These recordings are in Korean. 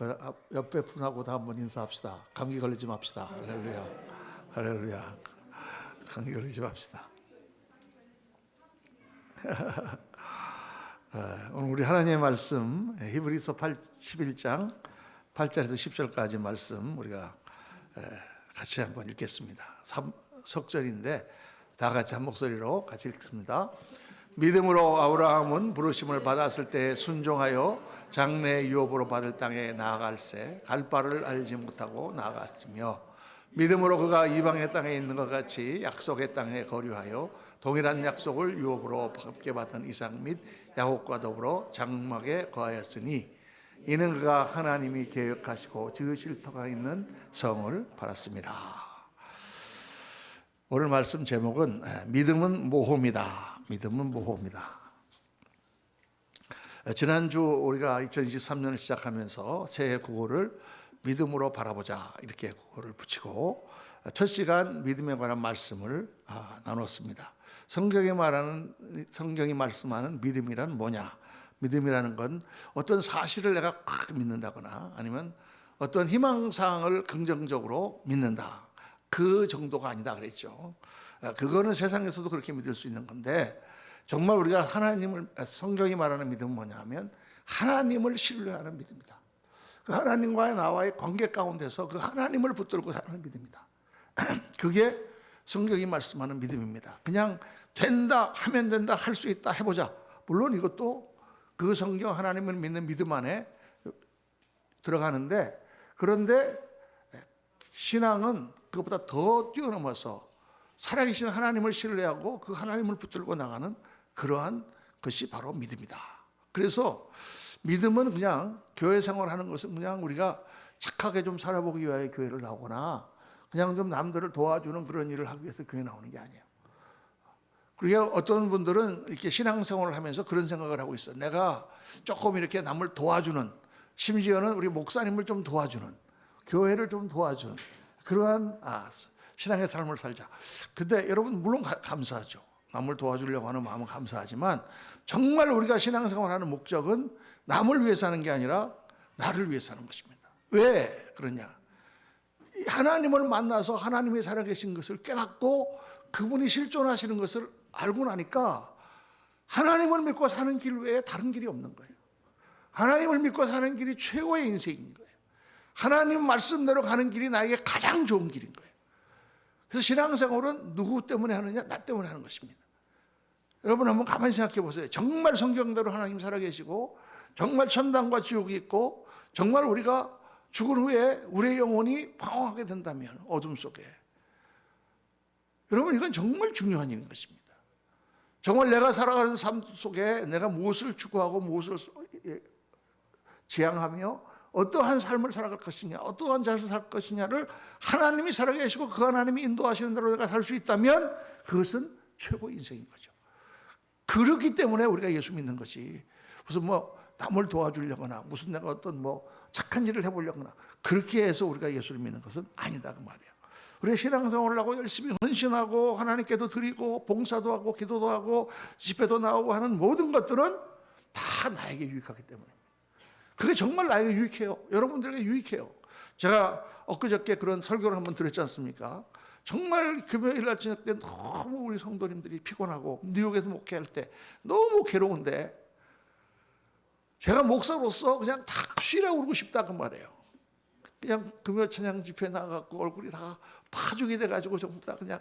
옆에 분하고도 한번 인사합시다. 감기 걸리지 맙시다. 할렐루야. 할렐루야. 감기 걸리지 맙시다. 오늘 우리 하나님의 말씀 히브리서 11장 8절에서 10절까지 말씀 우리가 같이 한번 읽겠습니다. 석절인데 다 같이 한 목소리로 같이 읽습니다. 믿음으로 아브라함은 부르심을 받았을 때 순종하여 장래 유업으로 받을 땅에 나아갈새 갈 바를 알지 못하고 나아갔으며, 믿음으로 그가 이방의 땅에 있는 것 같이 약속의 땅에 거류하여 동일한 약속을 유업으로 함께 받은 이삭 및 야곱과 더불어 장막에 거하였으니, 이는 그가 하나님이 계획하시고 지으실 터가 있는 성을 받았습니다. 오늘 말씀 제목은 믿음은 모험이다. 믿음은 모험이다. 지난주 우리가 2023년을 시작하면서 새해 구호를 믿음으로 바라보자 이렇게 구호를 붙이고 첫 시간 믿음에 관한 말씀을 나눴습니다. 성경이 말씀하는 믿음이란 뭐냐? 믿음이라는 건 어떤 사실을 내가 꽉 믿는다거나 아니면 어떤 희망사항을 긍정적으로 믿는다, 그 정도가 아니다 그랬죠. 그거는 세상에서도 그렇게 믿을 수 있는 건데, 정말 우리가 성경이 말하는 믿음은 뭐냐 하면 하나님을 신뢰하는 믿음이다. 그 하나님과의 나와의 관계 가운데서 그 하나님을 붙들고 사는 믿음이다. 그게 성경이 말씀하는 믿음입니다. 그냥 된다, 하면 된다, 할 수 있다, 해보자. 물론 이것도 그 성경 하나님을 믿는 믿음 안에 들어가는데, 그런데 신앙은 그것보다 더 뛰어넘어서 살아계신 하나님을 신뢰하고 그 하나님을 붙들고 나가는 그러한 것이 바로 믿음이다. 그래서 믿음은 그냥 교회 생활하는 것은 그냥 우리가 착하게 좀 살아보기 위하여 교회를 나오거나 그냥 좀 남들을 도와주는 그런 일을 하기 위해서 교회 나오는 게 아니에요. 그리고 어떤 분들은 이렇게 신앙생활을 하면서 그런 생각을 하고 있어요. 내가 조금 이렇게 남을 도와주는, 심지어는 우리 목사님을 좀 도와주는, 교회를 좀 도와주는 그러한 신앙의 삶을 살자. 근데 여러분 물론 감사하죠. 남을 도와주려고 하는 마음은 감사하지만 정말 우리가 신앙생활하는 목적은 남을 위해서 하는 게 아니라 나를 위해서 하는 것입니다. 왜 그러냐? 하나님을 만나서 하나님이 살아계신 것을 깨닫고 그분이 실존하시는 것을 알고 나니까 하나님을 믿고 사는 길 외에 다른 길이 없는 거예요. 하나님을 믿고 사는 길이 최고의 인생인 거예요. 하나님 말씀대로 가는 길이 나에게 가장 좋은 길인 거예요. 그래서 신앙생활은 누구 때문에 하느냐? 나 때문에 하는 것입니다. 여러분 한번 가만히 생각해 보세요. 정말 성경대로 하나님 살아계시고 정말 천당과 지옥이 있고 정말 우리가 죽은 후에 우리의 영혼이 방황하게 된다면 어둠 속에, 여러분 이건 정말 중요한 일인 것입니다. 정말 내가 살아가는 삶 속에 내가 무엇을 추구하고 무엇을 지향하며 어떠한 삶을 살아갈 것이냐, 어떠한 자세를 살 것이냐를 하나님이 살아계시고 그 하나님이 인도하시는 대로 내가 살 수 있다면 그것은 최고의 인생인 거죠. 그렇기 때문에 우리가 예수 믿는 것이 무슨 남을 도와주려거나 무슨 내가 어떤 착한 일을 해보려거나 그렇게 해서 우리가 예수를 믿는 것은 아니다 그 말이에요. 우리가 신앙생활을 하고 열심히 헌신하고 하나님께도 드리고 봉사도 하고 기도도 하고 집회도 나오고 하는 모든 것들은 다 나에게 유익하기 때문에, 그게 정말 나에게 유익해요. 여러분들에게 유익해요. 제가 엊그저께 그런 설교를 한번 들었지 않습니까? 정말 금요일 날 저녁 때 너무 우리 성도님들이 피곤하고 뉴욕에서 목회할 때 너무 괴로운데 제가 목사로서 그냥 다 쉬라고 그러고 싶다 그 말이에요. 그냥 금요 찬양 집회 나가고 얼굴이 다 파죽이 돼가지고 전부 다 그냥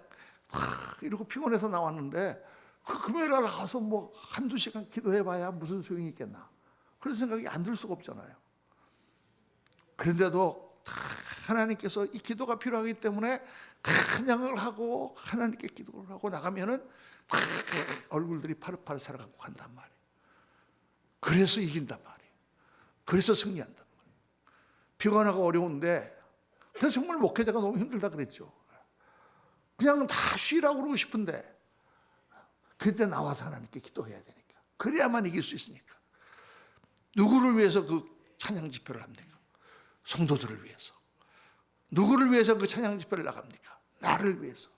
이러고 피곤해서 나왔는데, 그 금요일 날 나와서 한두 시간 기도해봐야 무슨 소용이 있겠나, 그런 생각이 안 들 수가 없잖아요. 그런데도 하나님께서 이 기도가 필요하기 때문에 찬양을 하고 하나님께 기도를 하고 나가면은 얼굴들이 파릇파릇 살아가고 간단 말이에요. 그래서 이긴단 말이에요. 그래서 승리한단 말이에요. 피곤하고 어려운데, 그래서 정말 목회자가 너무 힘들다 그랬죠. 그냥 다 쉬라고 그러고 싶은데 그때 나와서 하나님께 기도해야 되니까, 그래야만 이길 수 있으니까. 누구를 위해서 그 찬양 집회를 합니까? 성도들을 위해서. 누구를 위해서 그 찬양 집회를 나갑니까? 나를 위해서.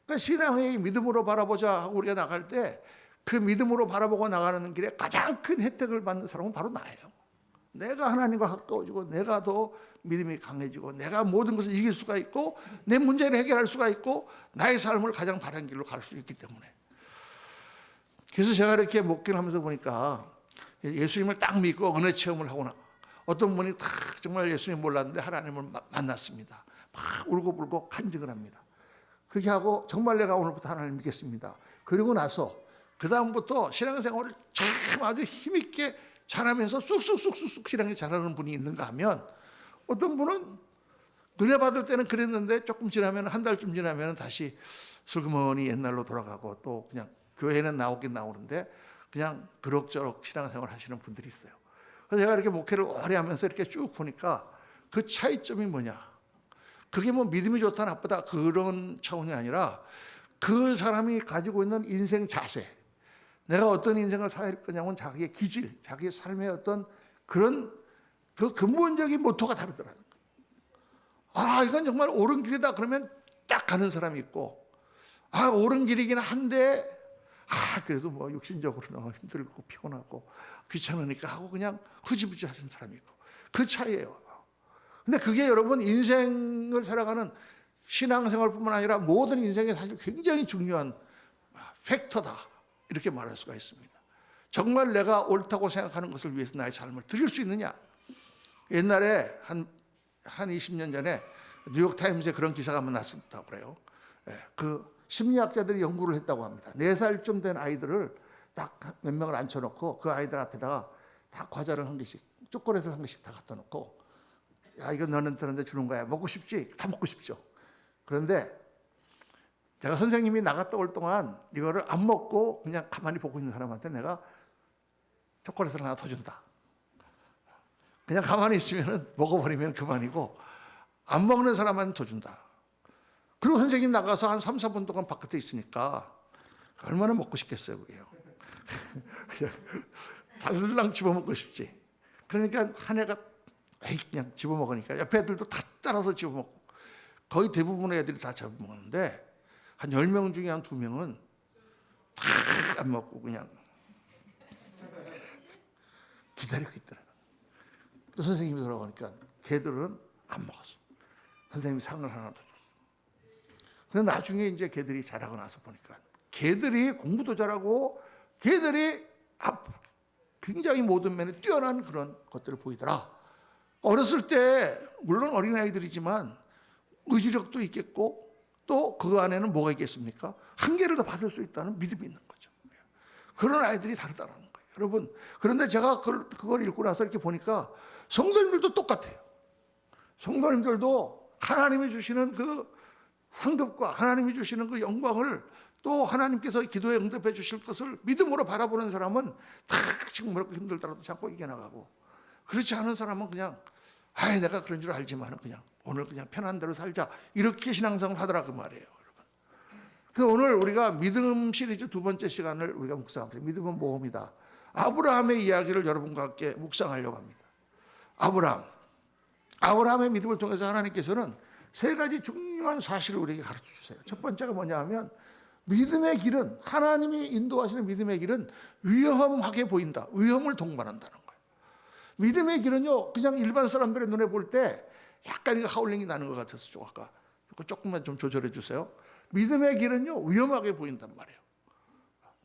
그러니까 신앙의 믿음으로 바라보자 하고 우리가 나갈 때 그 믿음으로 바라보고 나가는 길에 가장 큰 혜택을 받는 사람은 바로 나예요. 내가 하나님과 가까워지고 내가 더 믿음이 강해지고 내가 모든 것을 이길 수가 있고 내 문제를 해결할 수가 있고 나의 삶을 가장 바른 길로 갈 수 있기 때문에. 그래서 제가 이렇게 목회를 하면서 보니까 예수님을 딱 믿고 은혜 체험을 하거나 어떤 분이 다 정말 예수님 몰랐는데 하나님을 만났습니다. 막 울고불고 간증을 합니다. 그렇게 하고 정말 내가 오늘부터 하나님 믿겠습니다. 그리고 나서 그 다음부터 신앙생활을 참 아주 힘있게 잘하면서 쑥쑥 신앙이 잘하는 분이 있는가 하면 어떤 분은 은혜 받을 때는 그랬는데 조금 지나면 한 달쯤 지나면 다시 슬그머니 옛날로 돌아가고 또 그냥 교회는 나오긴 나오는데 그냥 그럭저럭 신앙생활 하시는 분들이 있어요. 그래서 제가 이렇게 목회를 오래 하면서 이렇게 쭉 보니까 그 차이점이 뭐냐, 그게 뭐 믿음이 좋다 나쁘다 그런 차원이 아니라 그 사람이 가지고 있는 인생 자세, 내가 어떤 인생을 살아야 거냐면 자기의 기질, 자기의 삶의 어떤 그런 그 근본적인 모토가 다르더라는 거예요. 이건 정말 옳은 길이다 그러면 딱 가는 사람이 있고, 옳은 길이긴 한데 그래도 뭐 육신적으로 너무 힘들고 피곤하고 귀찮으니까 하고 그냥 흐지부지 하는 사람이 있고, 그 차이예요. 근데 그게 여러분 인생을 살아가는 신앙생활뿐만 아니라 모든 인생에 사실 굉장히 중요한 팩터다 이렇게 말할 수가 있습니다. 정말 내가 옳다고 생각하는 것을 위해서 나의 삶을 드릴 수 있느냐. 옛날에 한 20년 전에 뉴욕타임스에 그런 기사가 한번 났었다고 그래요. 그 심리학자들이 연구를 했다고 합니다. 4살쯤 된 아이들을 딱 몇 명을 앉혀놓고 그 아이들 앞에다가 다 과자를 한 개씩, 초콜릿을 한 개씩 다 갖다 놓고, 야, 이거 너는 들었는데 주는 거야. 먹고 싶지? 다 먹고 싶죠. 그런데 제가 선생님이 나갔다 올 동안 이거를 안 먹고 그냥 가만히 보고 있는 사람한테 내가 초콜릿을 하나 더 준다. 그냥 가만히 있으면 먹어버리면 그만이고 안 먹는 사람한테 더 준다. 그리고 선생님 나가서 한 3, 4분 동안 바깥에 있으니까 얼마나 먹고 싶겠어요, 그게요. 그냥 달랑 집어먹고 싶지. 그러니까 한 애가 그냥 집어먹으니까 옆에 애들도 다 따라서 집어먹고, 거의 대부분의 애들이 다 집어먹는데 한 10명 중에 한 2명은 다 안 먹고 그냥 기다리고 있더라고요. 또 선생님이 돌아오니까 걔들은 안 먹었어. 선생님이 상을 하나 더 줬어. 그런데 나중에 이제 걔들이 자라고 나서 보니까 걔들이 공부도 잘하고 걔들이 굉장히 모든 면에 뛰어난 그런 것들을 보이더라. 어렸을 때 물론 어린아이들이지만 의지력도 있겠고 또 그 안에는 뭐가 있겠습니까? 한계를 더 받을 수 있다는 믿음이 있는 거죠. 그런 아이들이 다르다는 거예요. 여러분, 그런데 제가 그걸 읽고 나서 이렇게 보니까 성도님들도 똑같아요. 성도님들도 하나님이 주시는 그 상급과 하나님이 주시는 그 영광을 또 하나님께서 기도에 응답해 주실 것을 믿음으로 바라보는 사람은 다 지금 뭐라고 힘들더라도 참고 이겨나가고, 그렇지 않은 사람은 그냥 내가 그런 줄 알지만 그냥 오늘 그냥 편한 대로 살자 이렇게 신앙생활을 하더라 그 말이에요, 여러분. 그래서 오늘 우리가 믿음 시리즈 2번째 시간을 우리가 묵상합니다. 믿음은 모험이다. 아브라함의 이야기를 여러분과 함께 묵상하려고 합니다. 아브라함의 믿음을 통해서 하나님께서는 3가지 중요한 사실을 우리에게 가르쳐 주세요. 첫 번째가 뭐냐 하면 믿음의 길은, 하나님이 인도하시는 믿음의 길은 위험하게 보인다. 위험을 동반한다는 거예요. 믿음의 길은요, 그냥 일반 사람들의 눈에 볼 때 약간 이거 하울링이 나는 것 같아서 좀 아까 조금만 좀 조절해 주세요. 믿음의 길은요, 위험하게 보인단 말이에요.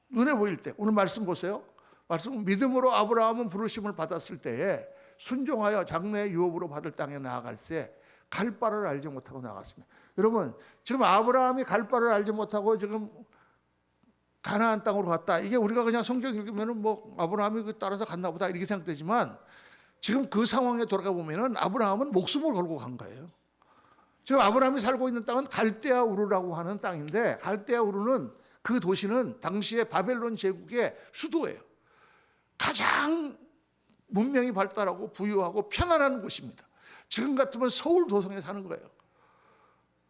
눈에 보일 때. 오늘 말씀 보세요. 말씀, 믿음으로 아브라함은 부르심을 받았을 때에 순종하여 장래의 유업으로 받을 땅에 나아갈새 갈 바를 알지 못하고 나갔습니다. 여러분, 지금 아브라함이 갈 바를 알지 못하고 지금 가나안 땅으로 갔다. 이게 우리가 그냥 성경 읽으면 뭐 아브라함이 따라서 갔나 보다 이렇게 생각되지만, 지금 그 상황에 돌아가 보면은 아브라함은 목숨을 걸고 간 거예요. 지금 아브라함이 살고 있는 땅은 갈대아 우르라고 하는 땅인데, 갈대아 우르는 그 도시는 당시에 바벨론 제국의 수도예요. 가장 문명이 발달하고 부유하고 편안한 곳입니다. 지금 같으면 서울 도성에 사는 거예요.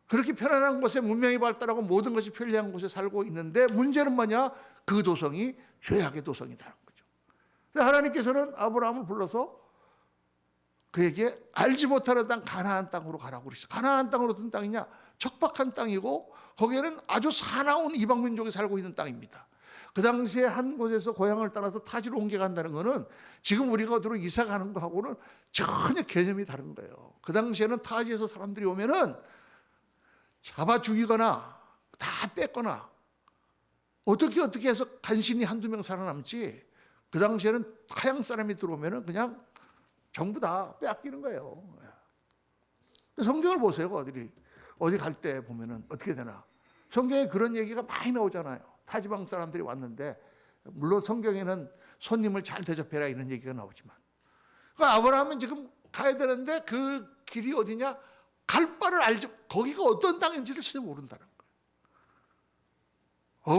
그렇게 편안한 곳에 문명이 발달하고 모든 것이 편리한 곳에 살고 있는데, 문제는 뭐냐? 그 도성이 죄악의 도성이라는 거죠. 하나님께서는 아브라함을 불러서 그에게 알지 못하는 땅 가나안 땅으로 가라고 그러셨어요. 가나안 땅으로 어떤 땅이냐? 척박한 땅이고 거기에는 아주 사나운 이방 민족이 살고 있는 땅입니다. 그 당시에 한 곳에서 고향을 떠나서 타지로 옮겨간다는 것은 지금 우리가 어디로 이사 가는 거하고는 전혀 개념이 다른 거예요. 그 당시에는 타지에서 사람들이 오면은 잡아 죽이거나 다 뺐거나 어떻게 해서 간신히 한두 명 살아남지, 그 당시에는 타양 사람이 들어오면은 그냥 전부 다 빼앗기는 거예요. 성경을 보세요. 어디 갈 때 보면은 어떻게 되나. 성경에 그런 얘기가 많이 나오잖아요. 타지방 사람들이 왔는데, 물론 성경에는 손님을 잘 대접해라 이런 얘기가 나오지만, 그러니까 아브라함은 지금 가야 되는데 그 길이 어디냐? 갈 바를 알지, 거기가 어떤 땅인지를 전혀 모른다는 거예요.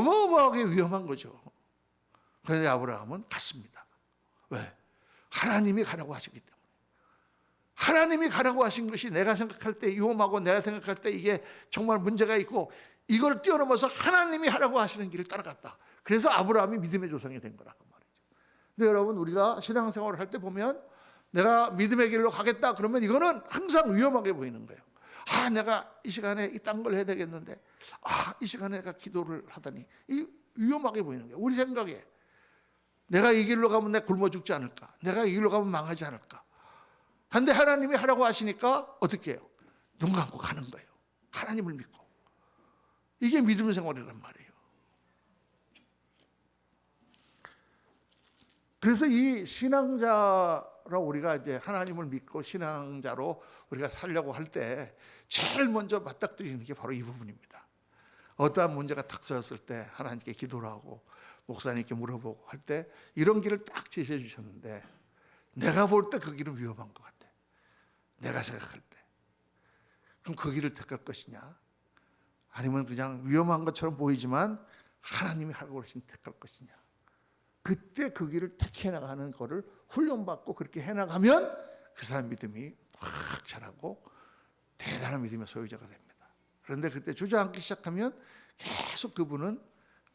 어마어마하게 위험한 거죠. 그런데 아브라함은 갔습니다. 왜? 하나님이 가라고 하시기 때문에. 하나님이 가라고 하신 것이 내가 생각할 때 위험하고 내가 생각할 때 이게 정말 문제가 있고 이걸 뛰어넘어서 하나님이 하라고 하시는 길을 따라갔다. 그래서 아브라함이 믿음의 조상이 된 거라고 말이죠. 근데 여러분, 우리가 신앙생활을 할 때 보면 내가 믿음의 길로 가겠다 그러면 이거는 항상 위험하게 보이는 거예요. 내가 이 시간에 이 딴 걸 해야 되겠는데, 이 시간에 내가 기도를 하다니, 이 위험하게 보이는 거예요. 우리 생각에 내가 이 길로 가면 내가 굶어 죽지 않을까, 내가 이 길로 가면 망하지 않을까. 근데 하나님이 하라고 하시니까 어떻게 해요? 눈 감고 가는 거예요. 하나님을 믿고. 이게 믿음 생활이란 말이에요. 그래서 이 신앙자로 우리가 이제 하나님을 믿고 신앙자로 우리가 살려고 할 때 제일 먼저 맞닥뜨리는 게 바로 이 부분입니다. 어떠한 문제가 탁 터졌을 때 하나님께 기도를 하고 목사님께 물어보고 할 때 이런 길을 딱 제시해 주셨는데, 내가 볼 때 그 길은 위험한 것 같아. 내가 생각할 때. 그럼 그 길을 택할 것이냐? 아니면 그냥 위험한 것처럼 보이지만 하나님이 하라고 하신 택할 것이냐? 그때 그 길을 택해 나가는 거를 훈련받고 그렇게 해나가면 그 사람 믿음이 확 자라고 대단한 믿음의 소유자가 됩니다. 그런데 그때 주저앉기 시작하면 계속 그분은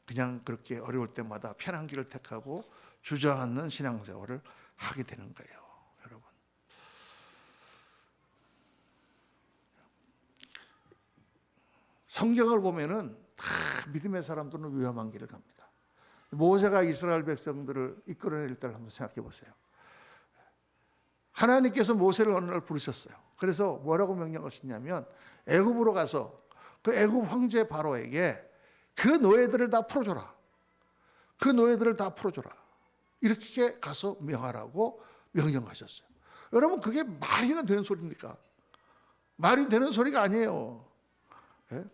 그냥 그렇게 어려울 때마다 편한 길을 택하고 주저앉는 신앙생활을 하게 되는 거예요. 여러분, 성경을 보면은 다 믿음의 사람들은 위험한 길을 갑니다. 모세가 이스라엘 백성들을 이끌어낼 때를 한번 생각해 보세요. 하나님께서 모세를 어느 날 부르셨어요. 그래서 뭐라고 명령하셨냐면, 애굽으로 가서 그 애굽 황제 바로에게 그 노예들을 다 풀어줘라. 그 노예들을 다 풀어줘라. 이렇게 가서 명하라고 명령하셨어요. 여러분, 그게 말이나 되는 소리입니까? 말이 되는 소리가 아니에요. 예?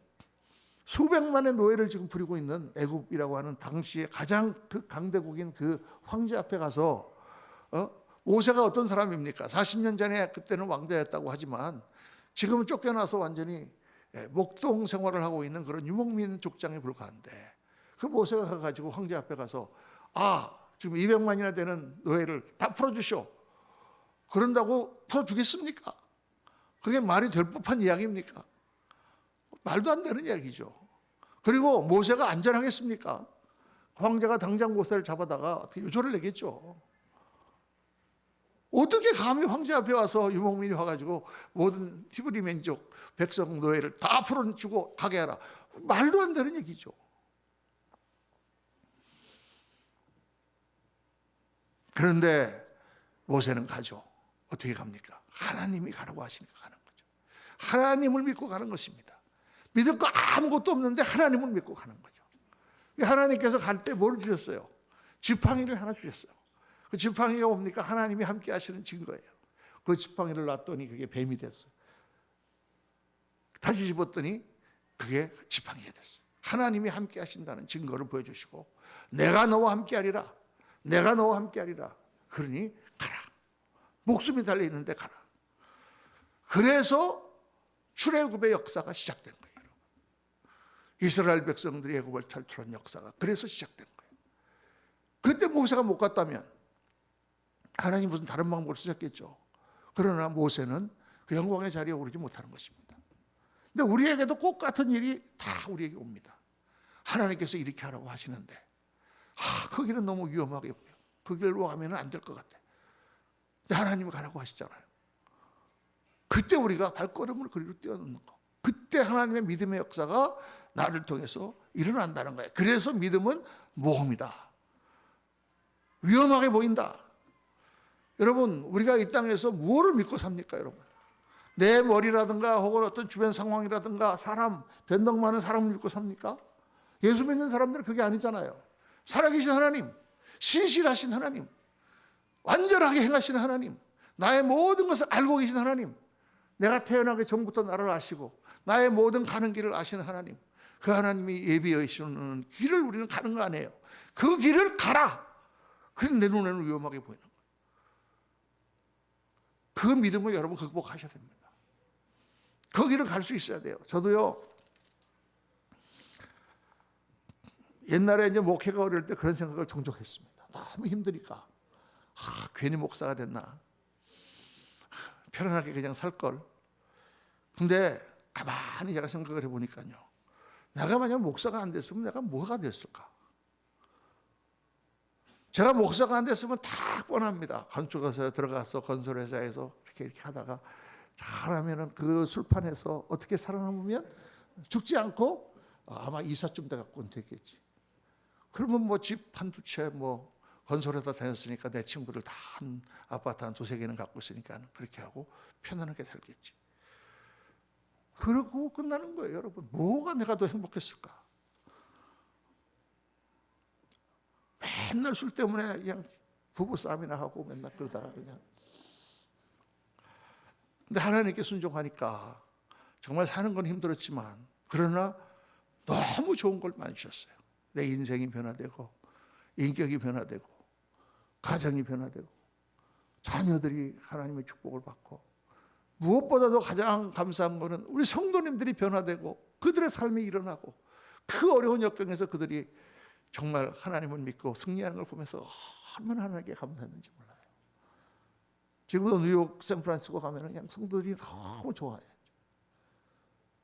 수백만의 노예를 지금 부리고 있는 애굽이라고 하는 당시에 가장 그 강대국인 그 황제 앞에 가서 모세가 어떤 사람입니까? 40년 전에 그때는 왕자였다고 하지만 지금은 쫓겨나서 완전히 목동 생활을 하고 있는 그런 유목민 족장에 불과한데, 그 모세가 가가지고 황제 앞에 가서 지금 200만이나 되는 노예를 다 풀어주시오. 그런다고 풀어주겠습니까? 그게 말이 될 법한 이야기입니까? 말도 안 되는 이야기죠. 그리고 모세가 안전하겠습니까? 황제가 당장 모세를 잡아다가 요절을 내겠죠. 어떻게 감히 황제 앞에 와서 유목민이 와가지고 모든 히브리 민족 백성 노예를 다 풀어주고 가게 하라. 말도 안 되는 얘기죠. 그런데 모세는 가죠. 어떻게 갑니까? 하나님이 가라고 하시니까 가는 거죠. 하나님을 믿고 가는 것입니다. 믿을 거 아무것도 없는데 하나님을 믿고 가는 거죠. 하나님께서 갈 때 뭘 주셨어요? 지팡이를 하나 주셨어요. 그 지팡이가 뭡니까? 하나님이 함께 하시는 증거예요. 그 지팡이를 놨더니 그게 뱀이 됐어요. 다시 집었더니 그게 지팡이가 됐어요. 하나님이 함께 하신다는 증거를 보여주시고, 내가 너와 함께 하리라. 내가 너와 함께 하리라. 그러니 가라. 목숨이 달려있는데 가라. 그래서 출애굽의 역사가 시작된 거예요. 이스라엘 백성들이 애굽을 탈출한 역사가 그래서 시작된 거예요. 그때 모세가 못 갔다면 하나님 무슨 다른 방법을 쓰셨겠죠. 그러나 모세는 그 영광의 자리에 오르지 못하는 것입니다. 근데 우리에게도 꼭 같은 일이 다 우리에게 옵니다. 하나님께서 이렇게 하라고 하시는데 그 길은 너무 위험하게 보여. 그 길로 가면 안 될 것 같아. 근데 하나님이 가라고 하시잖아요. 그때 우리가 발걸음을 그리로 띄워놓는 거. 그때 하나님의 믿음의 역사가 나를 통해서 일어난다는 거예요. 그래서 믿음은 모험이다. 위험하게 보인다. 여러분, 우리가 이 땅에서 무엇을 믿고 삽니까, 여러분? 내 머리라든가 혹은 어떤 주변 상황이라든가 사람, 변덕 많은 사람을 믿고 삽니까? 예수 믿는 사람들은 그게 아니잖아요. 살아계신 하나님, 신실하신 하나님, 완전하게 행하시는 하나님, 나의 모든 것을 알고 계신 하나님, 내가 태어나기 전부터 나를 아시고 나의 모든 가는 길을 아시는 하나님, 그 하나님이 예비해 주시는 길을 우리는 가는 거 아니에요. 그 길을 가라. 그래서 내 눈에는 위험하게 보이는 거예요. 그 믿음을 여러분 극복하셔야 됩니다. 그 길을 갈 수 있어야 돼요. 저도요, 옛날에 이제 목회가 어려울 때 그런 생각을 종종 했습니다. 너무 힘드니까. 괜히 목사가 됐나. 편안하게 그냥 살 걸. 근데 가만히 제가 생각을 해보니까요, 내가 만약 목사가 안 됐으면 내가 뭐가 됐을까? 제가 목사가 안 됐으면 다 뻔합니다. 건축회사에 들어가서 건설회사에서 이렇게 하다가 잘하면은 그 술판에서 어떻게 살아남으면 죽지 않고 아마 이삿짐 돼갖고는 됐겠지. 그러면 뭐 집 한두 채 뭐 건설회사 다녔으니까 내 친구들 다 한 아파트 한 두세 개는 갖고 있으니까 그렇게 하고 편안하게 살겠지. 그러고 끝나는 거예요, 여러분. 뭐가 내가 더 행복했을까? 맨날 술 때문에 그냥 부부싸움이나 하고 맨날 그러다가 그냥. 근데 하나님께 순종하니까 정말 사는 건 힘들었지만 그러나 너무 좋은 걸 많이 주셨어요. 내 인생이 변화되고 인격이 변화되고 가정이 변화되고 자녀들이 하나님의 축복을 받고 무엇보다도 가장 감사한 것은 우리 성도님들이 변화되고 그들의 삶이 일어나고 그 어려운 역경에서 그들이 정말 하나님을 믿고 승리하는 걸 보면서 얼마나 하나님께 감사했는지 몰라요. 지금도 뉴욕, 샌프란시스코 가면 그냥 성도들이 너무 좋아해요.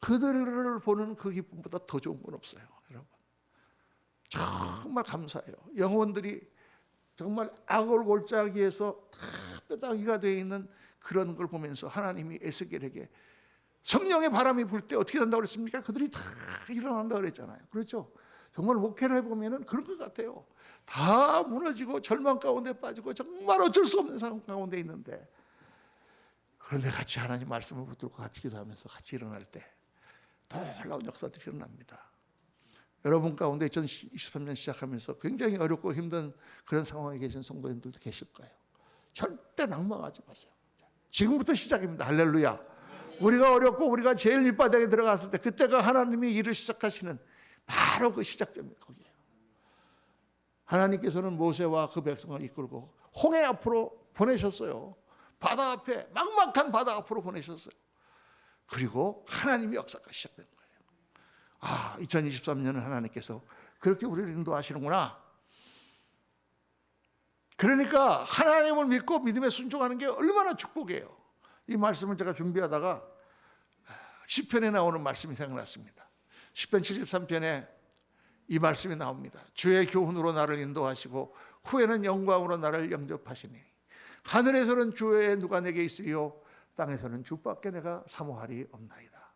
그들을 보는 그 기쁨보다 더 좋은 건 없어요, 여러분. 정말 감사해요. 영혼들이 정말 악을 골짜기에서 다 뼈다귀가 되어 있는 그런 걸 보면서 하나님이 에스겔에게 성령의 바람이 불 때 어떻게 된다고 그랬습니까? 그들이 다 일어난다고 그랬잖아요. 그렇죠? 정말 목회를 해보면 그런 것 같아요. 다 무너지고 절망 가운데 빠지고 정말 어쩔 수 없는 상황 가운데 있는데 그런데 같이 하나님 말씀을 붙들고 같이 기도하면서 같이 일어날 때 놀라운 역사들이 일어납니다. 여러분 가운데 2023년 시작하면서 굉장히 어렵고 힘든 그런 상황에 계신 성도님들도 계실 거예요. 절대 낭망하지 마세요. 지금부터 시작입니다. 할렐루야. 우리가 어렵고 우리가 제일 밑바닥에 들어갔을 때 그때가 하나님이 일을 시작하시는 바로 그 시작점이 거기에요. 하나님께서는 모세와 그 백성을 이끌고 홍해 앞으로 보내셨어요. 바다 앞에 막막한 바다 앞으로 보내셨어요. 그리고 하나님의 역사가 시작된 거예요. 2023년은 하나님께서 그렇게 우리를 인도하시는구나. 그러니까 하나님을 믿고 믿음에 순종하는 게 얼마나 축복이에요. 이 말씀을 제가 준비하다가 시편에 나오는 말씀이 생각났습니다. 시편 73편에 이 말씀이 나옵니다. 주의 교훈으로 나를 인도하시고 후에는 영광으로 나를 영접하시니 하늘에서는 주의 누가 내게 있으리요 땅에서는 주밖에 내가 사모하리 없나이다.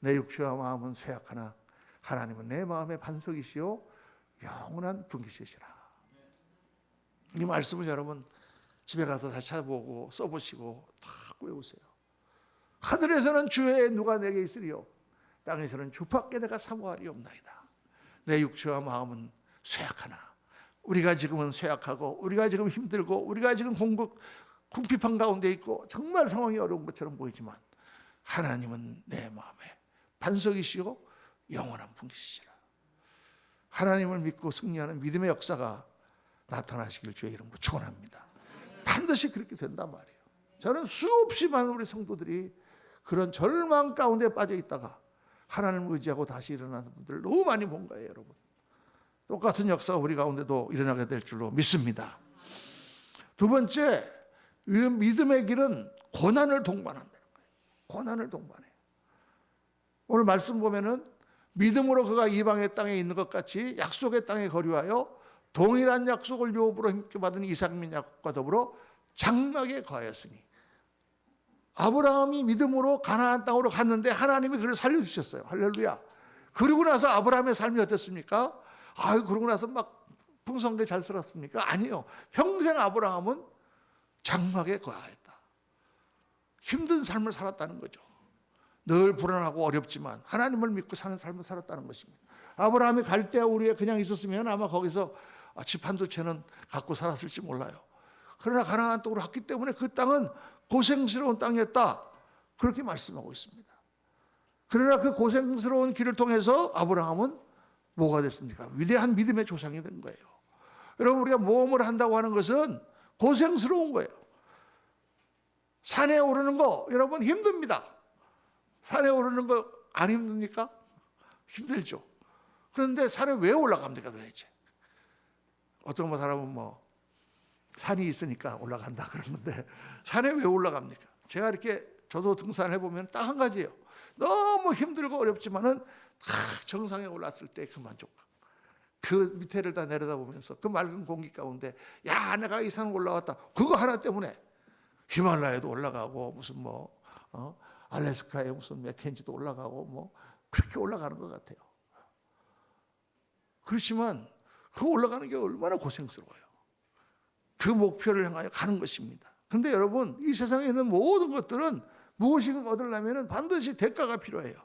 내 육체와 마음은 쇠약하나 하나님은 내 마음의 반석이시요 영원한 분기시시라. 이 말씀을 여러분 집에 가서 다시 찾아보고 써보시고 다 외우세요. 하늘에서는 주의 누가 내게 있으리요 땅에서는 주밖에 내가 사모하리 없나이다. 내 육체와 마음은 쇠약하나 우리가 지금은 쇠약하고 우리가 지금 힘들고 우리가 지금 궁핍한 가운데 있고 정말 상황이 어려운 것처럼 보이지만 하나님은 내 마음에 반석이시요 영원한 분기시라. 하나님을 믿고 승리하는 믿음의 역사가 나타나시길 주의 이름으로 축원합니다. 반드시 그렇게 된단 말이에요. 저는 수없이 많은 우리 성도들이 그런 절망 가운데 빠져 있다가 하나님을 의지하고 다시 일어나는 분들을 너무 많이 본 거예요, 여러분. 똑같은 역사가 우리 가운데도 일어나게 될 줄로 믿습니다. 두 번째, 믿음의 길은 고난을 동반한다는 거예요. 고난을 동반해요. 오늘 말씀 보면은 믿음으로 그가 이방의 땅에 있는 것 같이 약속의 땅에 거류하여 동일한 약속을 욥으로 힘께 받은 이삭 및 야곱과 더불어 장막에 거하였으니 아브라함이 믿음으로 가나안 땅으로 갔는데 하나님이 그를 살려주셨어요. 할렐루야. 그러고 나서 아브라함의 삶이 어땠습니까? 그러고 나서 막 풍성하게 잘 살았습니까? 아니요. 평생 아브라함은 장막에 거하였다. 힘든 삶을 살았다는 거죠. 늘 불안하고 어렵지만 하나님을 믿고 사는 삶을 살았다는 것입니다. 아브라함이 갈대아 우리에 그냥 있었으면 아마 거기서 집 한두 채는 갖고 살았을지 몰라요. 그러나 가나안 땅으로 갔기 때문에 그 땅은 고생스러운 땅이었다. 그렇게 말씀하고 있습니다. 그러나 그 고생스러운 길을 통해서 아브라함은 뭐가 됐습니까? 위대한 믿음의 조상이 된 거예요. 여러분, 우리가 모험을 한다고 하는 것은 고생스러운 거예요. 산에 오르는 거 여러분 힘듭니다. 산에 오르는 거 안 힘듭니까? 힘들죠. 그런데 산에 왜 올라갑니까 도대체? 어떤 사람은 산이 있으니까 올라간다 그러는데 산에 왜 올라갑니까? 제가 이렇게 저도 등산해 보면 딱 한 가지예요. 너무 힘들고 어렵지만은 정상에 올랐을 때 그 만족감. 그 밑에를 다 내려다보면서 그 맑은 공기 가운데 내가 이 산 올라왔다. 그거 하나 때문에 히말라야도 올라가고 무슨 알래스카에 무슨 맥켄지도 올라가고 그렇게 올라가는 것 같아요. 그렇지만 그 올라가는 게 얼마나 고생스러워요. 그 목표를 향하여 가는 것입니다. 그런데 여러분, 이 세상에 있는 모든 것들은 무엇인가 얻으려면 반드시 대가가 필요해요.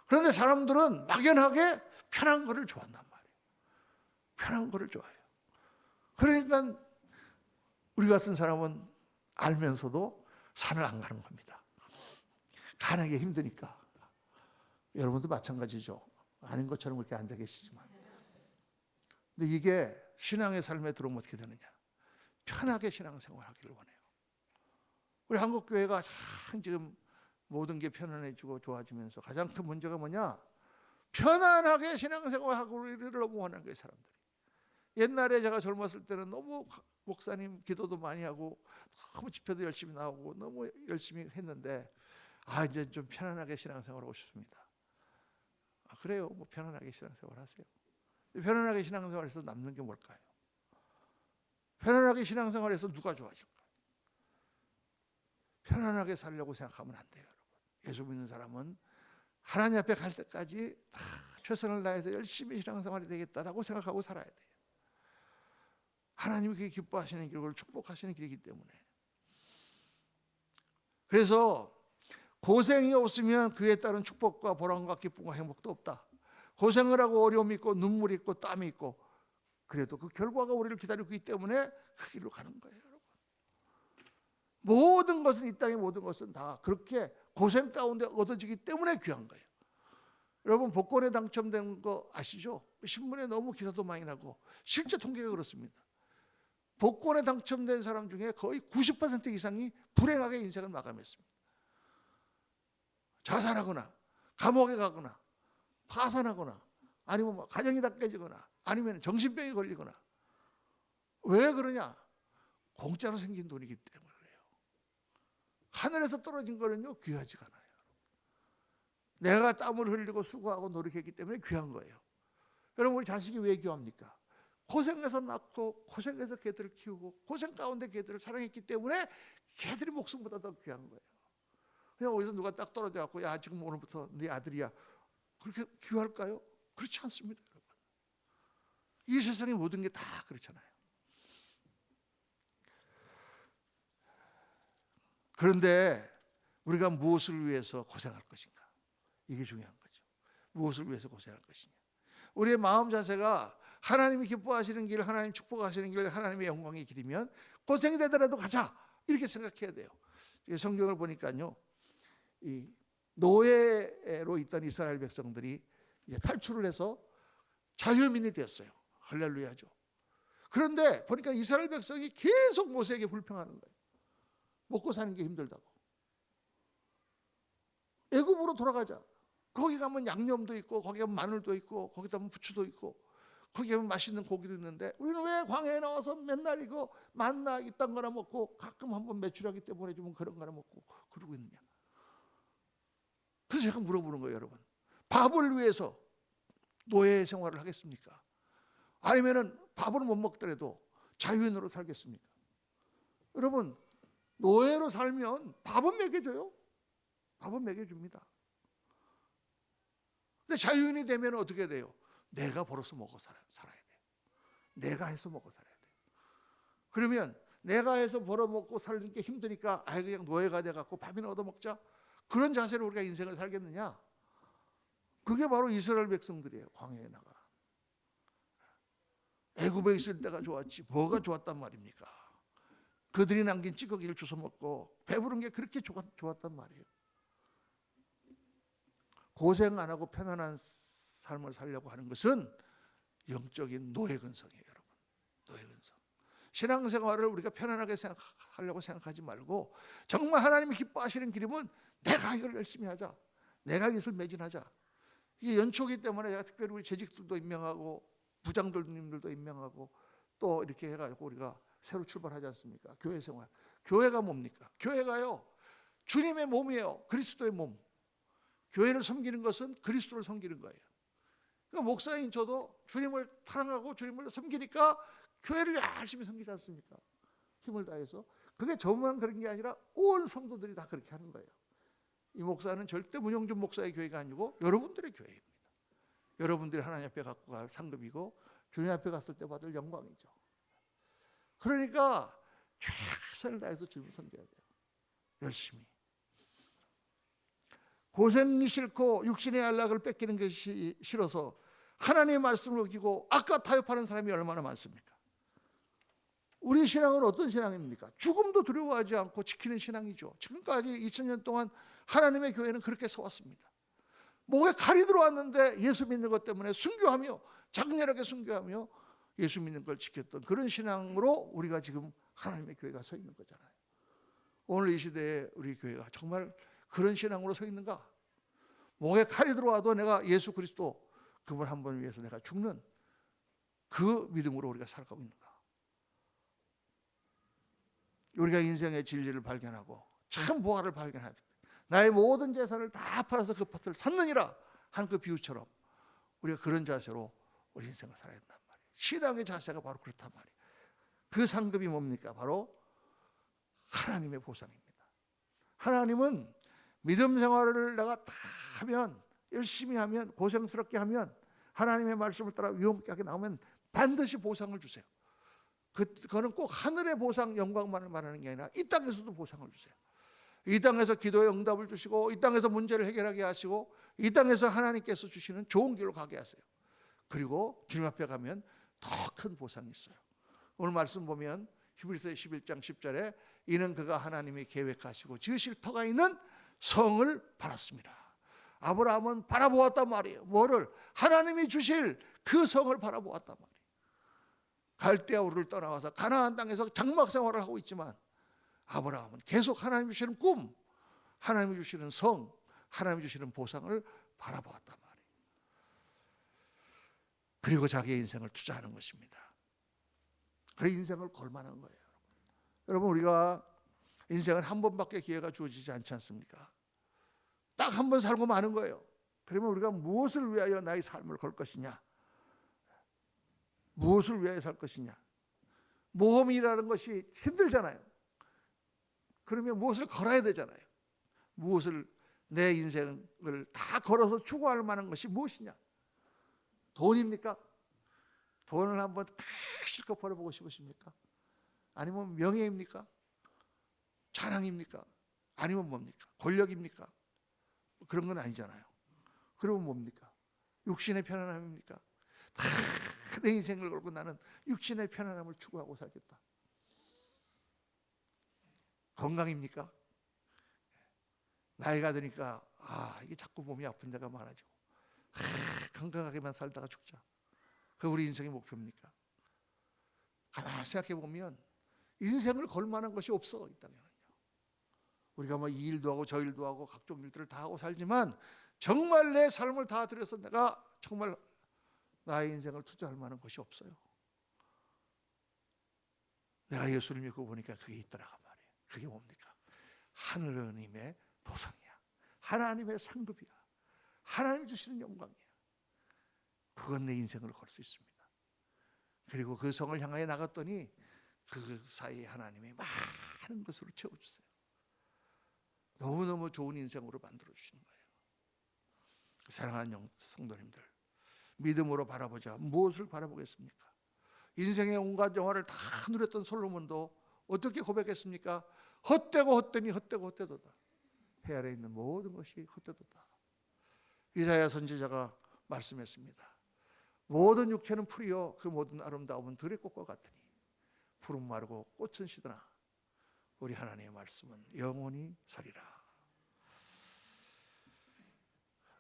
그런데 사람들은 막연하게 편한 거를 좋아한단 말이에요. 편한 거를 좋아해요. 그러니까 우리 같은 사람은 알면서도 산을 안 가는 겁니다. 가는 게 힘드니까. 여러분도 마찬가지죠. 아닌 것처럼 그렇게 앉아 계시지만. 근데 이게 신앙의 삶에 들어오면 어떻게 되느냐. 편하게 신앙생활하기를 원해요. 우리 한국교회가 참 지금 모든 게 편안해지고 좋아지면서 가장 큰 문제가 뭐냐? 편안하게 신앙생활하기를 너무 원하는 거예요, 사람들이. 옛날에 제가 젊었을 때는 너무 목사님 기도도 많이 하고 너무 집회도 열심히 나오고 너무 열심히 했는데 이제 좀 편안하게 신앙생활하고 싶습니다. 그래요. 편안하게 신앙생활 하세요. 편안하게 신앙생활에서 남는 게 뭘까요? 편안하게 신앙생활에서 누가 좋아질까요? 편안하게 살려고 생각하면 안 돼요, 여러분. 예수 믿는 사람은 하나님 앞에 갈 때까지 다 최선을 다해서 열심히 신앙생활이 되겠다라고 생각하고 살아야 돼요. 하나님이 그게 기뻐하시는 길을 축복하시는 길이기 때문에. 그래서 고생이 없으면 그에 따른 축복과 보람과 기쁨과 행복도 없다. 고생을 하고 어려움이 있고 눈물이 있고 땀이 있고 그래도 그 결과가 우리를 기다리고 있기 때문에 그 길로 가는 거예요, 여러분. 모든 것은 이 땅의 모든 것은 다 그렇게 고생 가운데 얻어지기 때문에 귀한 거예요. 여러분, 복권에 당첨된 거 아시죠? 신문에 너무 기사도 많이 나고 실제 통계가 그렇습니다. 복권에 당첨된 사람 중에 거의 90% 이상이 불행하게 인생을 마감했습니다. 자살하거나 감옥에 가거나 파산하거나 아니면 가정이 다 깨지거나 아니면 정신병에 걸리거나. 왜 그러냐? 공짜로 생긴 돈이기 때문에 그래요. 하늘에서 떨어진 거는요 귀하지가 않아요. 내가 땀을 흘리고 수고하고 노력했기 때문에 귀한 거예요. 여러분, 우리 자식이 왜 귀합니까? 고생해서 낳고 고생해서 개들을 키우고 고생 가운데 개들을 사랑했기 때문에 개들이 목숨보다 더 귀한 거예요. 그냥 어디서 누가 딱 떨어져 갖고 지금 오늘부터 네 아들이야. 그렇게 귀할까요? 그렇지 않습니다, 여러분. 이 세상의 모든 게 다 그렇잖아요. 그런데 우리가 무엇을 위해서 고생할 것인가? 이게 중요한 거죠. 무엇을 위해서 고생할 것이냐? 우리의 마음 자세가 하나님이 기뻐하시는 길, 하나님 축복하시는 길, 하나님의 영광의 길이면 고생이 되더라도 가자 이렇게 생각해야 돼요. 성경을 보니까요, 이 노예로 있던 이스라엘 백성들이 이제 탈출을 해서 자유민이 됐어요. 할렐루야죠. 그런데 보니까 이스라엘 백성이 계속 모세에게 불평하는 거예요. 먹고 사는 게 힘들다고. 애굽으로 돌아가자. 거기 가면 양념도 있고 거기 가면 마늘도 있고 거기 가면 부추도 있고 거기 가면 맛있는 고기도 있는데 우리는 왜 광야에 나와서 맨날 이거 만나 이딴 거나 먹고 가끔 한번 매출하기 때문에 주면 그런 거나 먹고 그러고 있느냐. 그래서 제가 물어보는 거예요, 여러분. 밥을 위해서 노예 생활을 하겠습니까? 아니면은 밥을 못 먹더라도 자유인으로 살겠습니까? 여러분, 노예로 살면 밥은 먹여줘요. 밥은 먹여줍니다. 근데 자유인이 되면 어떻게 돼요? 내가 벌어서 먹어 살아야 돼요. 내가 해서 먹어 살아야 돼요. 그러면 내가 해서 벌어먹고 살는 게 힘드니까 아예 그냥 노예가 돼갖고 밥이나 얻어먹자, 그런 자세로 우리가 인생을 살겠느냐? 그게 바로 이스라엘 백성들이에요. 광야에 나가 애굽에 있을 때가 좋았지 뭐가 좋았단 말입니까? 그들이 남긴 찌꺼기를 주워 먹고 배부른 게 그렇게 좋았단 말이에요. 고생 안 하고 편안한 삶을 살려고 하는 것은 영적인 노예근성이에요, 여러분. 노예근성. 신앙생활을 우리가 편안하게 하려고 생각하지 말고 정말 하나님이 기뻐하시는 길이면 내가 이걸 열심히 하자, 내가 이것을 매진하자. 이게 연초기 때문에 제가 특별히 우리 재직들도 임명하고 부장들님들도 임명하고 또 이렇게 해가지고 우리가 새로 출발하지 않습니까? 교회 생활. 교회가 뭡니까? 교회가요, 주님의 몸이에요. 그리스도의 몸. 교회를 섬기는 것은 그리스도를 섬기는 거예요. 그러니까 목사인 저도 주님을 사랑하고 주님을 섬기니까 교회를 열심히 섬기지 않습니까? 힘을 다해서. 그게 저만 그런 게 아니라 온 성도들이 다 그렇게 하는 거예요. 이 목사는 절대 문영준 목사의 교회가 아니고 여러분들의 교회입니다. 여러분들이 하나님 앞에 갖고 갈 상급이고 주님 앞에 갔을 때 받을 영광이죠. 그러니까 최선을 다해서 주님을 섬겨야 돼요. 열심히. 고생이 싫고 육신의 안락을 뺏기는 것이 싫어서 하나님의 말씀을 어기고 악과 타협하는 사람이 얼마나 많습니까? 우리 신앙은 어떤 신앙입니까? 죽음도 두려워하지 않고 지키는 신앙이죠. 지금까지 2000년 동안 하나님의 교회는 그렇게 서왔습니다. 목에 칼이 들어왔는데 예수 믿는 것 때문에 순교하며 장렬하게 순교하며 예수 믿는 걸 지켰던 그런 신앙으로 우리가 지금 하나님의 교회가 서 있는 거잖아요. 오늘 이 시대에 우리 교회가 정말 그런 신앙으로 서 있는가? 목에 칼이 들어와도 내가 예수 그리스도 그분 한 번 위해서 내가 죽는 그 믿음으로 우리가 살아가고 있는가? 우리가 인생의 진리를 발견하고 참 보화를 발견하죠. 나의 모든 재산을 다 팔아서 그 밭을 샀느니라 한 그 비유처럼 우리가 그런 자세로 우리 인생을 살아야 된단 말이에요. 신앙의 자세가 바로 그렇단 말이에요. 그 상급이 뭡니까? 바로 하나님의 보상입니다. 하나님은 믿음 생활을 내가 다 하면, 열심히 하면, 고생스럽게 하면, 하나님의 말씀을 따라 위험하게 나오면 반드시 보상을 주세요. 그거는 꼭 하늘의 보상, 영광만을 말하는 게 아니라 이 땅에서도 보상을 주세요. 이 땅에서 기도의 응답을 주시고 이 땅에서 문제를 해결하게 하시고 이 땅에서 하나님께서 주시는 좋은 길로 가게 하세요. 그리고 주님 앞에 가면 더 큰 보상이 있어요. 오늘 말씀 보면 히브리서 11장 10절에 이는 그가 하나님이 계획하시고 지으실 터가 있는 성을 바랐습니다. 아브라함은 바라보았단 말이에요. 뭐를? 하나님이 주실 그 성을 바라보았단 말이에요. 갈대아 우르를 떠나와서 가나안 땅에서 장막 생활을 하고 있지만 아브라함은 계속 하나님이 주시는 꿈, 하나님이 주시는 성, 하나님이 주시는 보상을 바라보았단 말이에요. 그리고 자기의 인생을 투자하는 것입니다. 그 인생을 걸만한 거예요. 여러분, 우리가 인생은 한 번밖에 기회가 주어지지 않지 않습니까? 딱 한 번 살고 마는 거예요. 그러면 우리가 무엇을 위하여 나의 삶을 걸 것이냐? 무엇을 위하여 살 것이냐? 모험이라는 것이 힘들잖아요. 그러면 무엇을 걸어야 되잖아요. 무엇을, 내 인생을 다 걸어서 추구할 만한 것이 무엇이냐? 돈입니까? 돈을 한번 실컷 벌어보고 싶으십니까? 아니면 명예입니까? 자랑입니까? 아니면 뭡니까? 권력입니까? 그런 건 아니잖아요. 그러면 뭡니까? 육신의 편안함입니까? 다 내 인생을 걸고 나는 육신의 편안함을 추구하고 살겠다. 건강입니까? 나이가 드니까 이게 자꾸 몸이 아픈 데가 많아지고 건강하게만 살다가 죽자. 그게 우리 인생의 목표입니까? 가만히 생각해 보면 인생을 걸 만한 것이 없어, 이 땅에는요. 우리가 뭐 이 일도 하고 저 일도 하고 각종 일들을 다 하고 살지만 정말 내 삶을 다 들여서 내가 정말 나의 인생을 투자할 만한 것이 없어요. 내가 예수를 믿고 보니까 그게 있더라고 말이에요. 그게 뭡니까? 하느님의 보상이야. 하나님의 상급이야. 하나님이 주시는 영광이야. 그건 내 인생을 걸 수 있습니다. 그리고 그 성을 향하여 나갔더니 그 사이에 하나님이 많은 것으로 채워주세요. 너무너무 좋은 인생으로 만들어주시는 거예요. 사랑하는 성도님들, 믿음으로 바라보자. 무엇을 바라보겠습니까? 인생의 온갖 영화를 다 누렸던 솔로몬도 어떻게 고백했습니까? 헛되고 헛되니 헛되고 헛되도다. 해 아래 있는 모든 것이 헛되도다. 이사야 선지자가 말씀했습니다. 모든 육체는 풀이요 그 모든 아름다움은 들의 꽃과 같으니 푸른 마르고 꽃은 시드나 우리 하나님의 말씀은 영원히 서리라.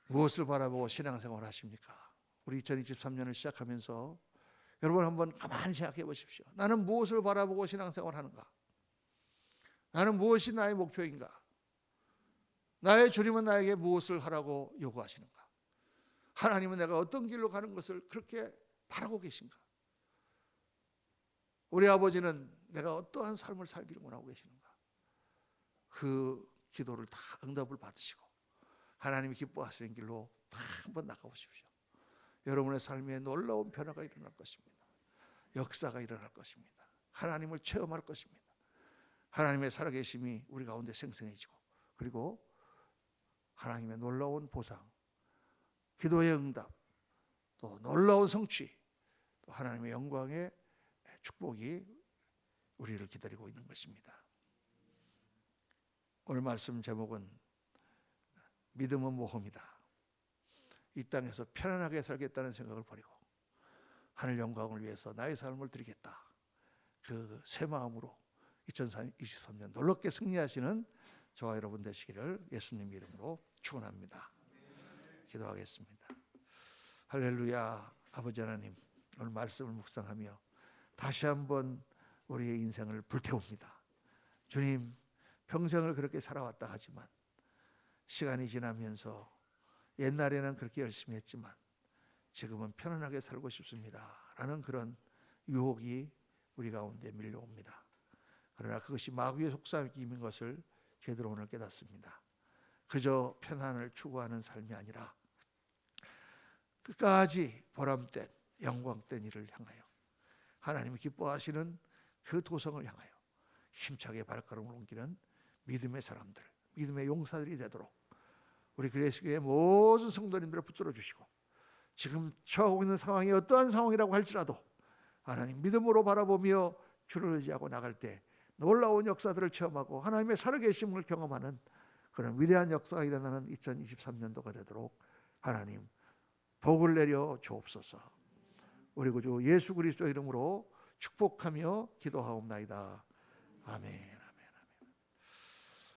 무엇을 바라보고 신앙생활 하십니까? 우리 2023년을 시작하면서 여러분 한번 가만히 생각해 보십시오. 나는 무엇을 바라보고 신앙생활 하는가? 나는 무엇이 나의 목표인가? 나의 주님은 나에게 무엇을 하라고 요구하시는가? 하나님은 내가 어떤 길로 가는 것을 그렇게 바라고 계신가? 우리 아버지는 내가 어떠한 삶을 살기를 원하고 계시는가? 그 기도를 다 응답을 받으시고 하나님이 기뻐하시는 길로 한번 나가보십시오. 여러분의 삶에 놀라운 변화가 일어날 것입니다. 역사가 일어날 것입니다. 하나님을 체험할 것입니다. 하나님의 살아계심이 우리 가운데 생생해지고 그리고 하나님의 놀라운 보상, 기도의 응답, 또 놀라운 성취, 또 하나님의 영광의 축복이 우리를 기다리고 있는 것입니다. 오늘 말씀 제목은 믿음은 모험이다. 이 땅에서 편안하게 살겠다는 생각을 버리고 하늘 영광을 위해서 나의 삶을 드리겠다. 그 새 마음으로 2023년 놀랍게 승리하시는 저와 여러분 되시기를 예수님 이름으로 축원합니다. 기도하겠습니다. 할렐루야. 아버지 하나님, 오늘 말씀을 묵상하며 다시 한번 우리의 인생을 불태웁니다. 주님, 평생을 그렇게 살아왔다 하지만 시간이 지나면서 옛날에는 그렇게 열심히 했지만 지금은 편안하게 살고 싶습니다 라는 그런 유혹이 우리 가운데 밀려옵니다. 그러나 그것이 마귀의 속삭임인 것을 제대로 오늘 깨닫습니다. 그저 편안을 추구하는 삶이 아니라 끝까지 보람된 영광된 일을 향하여 하나님이 기뻐하시는 그 도성을 향하여 힘차게 발걸음을 옮기는 믿음의 사람들, 믿음의 용사들이 되도록 우리 그리스도의 모든 성도님들을 붙들어 주시고 지금 처하고 있는 상황이 어떠한 상황이라고 할지라도 하나님 믿음으로 바라보며 주를 의지하고 나갈 때 놀라운 역사들을 체험하고 하나님의 살아계심을 경험하는 그런 위대한 역사가 일어나는 2023년도가 되도록 하나님 복을 내려 주옵소서. 우리 구주 예수 그리스도 이름으로 축복하며 기도하옵나이다. 아멘.